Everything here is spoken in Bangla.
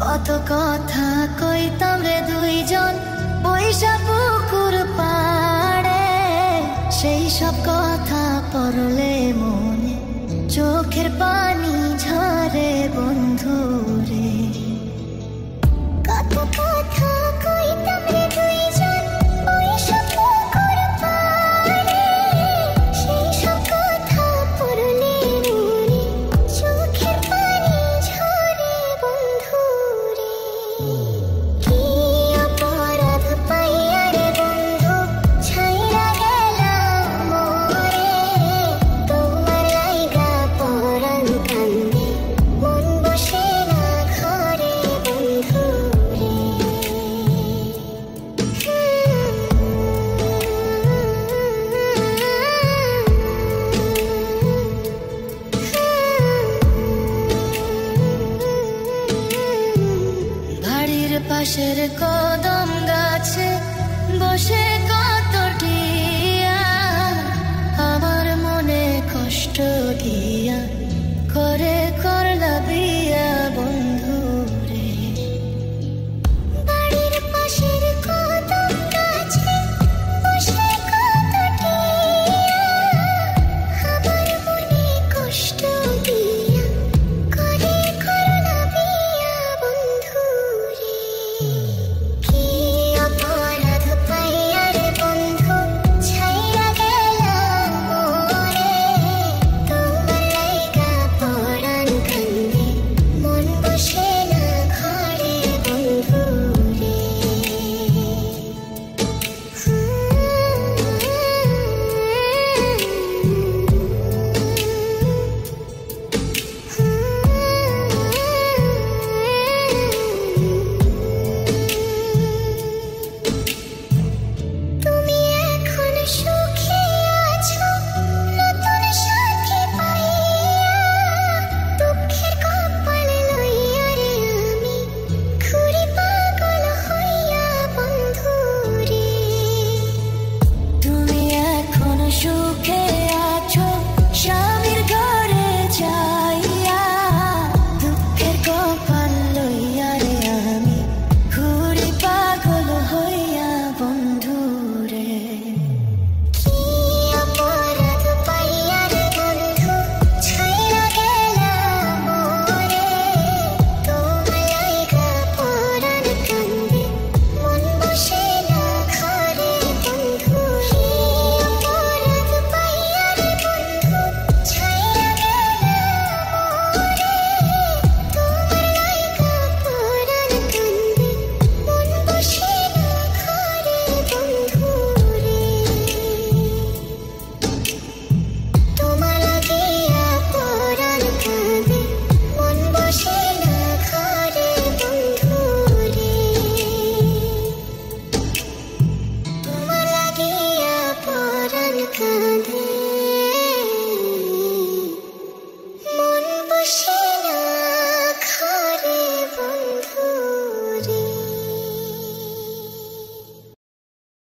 কত কথা কইতাম রে দুইজন বৈশা পুকুর পাড়ে, সেই সব কথা পড়লে মনে চোখের পানি ঝরে বন্ধু রে। কত কথা কইতাম রে দুইজন বৈশা পুকুর পাড়ে, সেই সব কথা পড়লে মনে চোখের পানি ঝরে বন্ধু রে। কি অপরাধ পাইয়া রে বন্ধু ছাইরা গেলাম মোরে, তোমার লাইগা পরাণ কান্দে মন বসে না ঘরে বন্ধু রে। বাড়ির পাশের কদম গাছে বসে কত টিয়া, আমার মনে কষ্ট দিয়া করে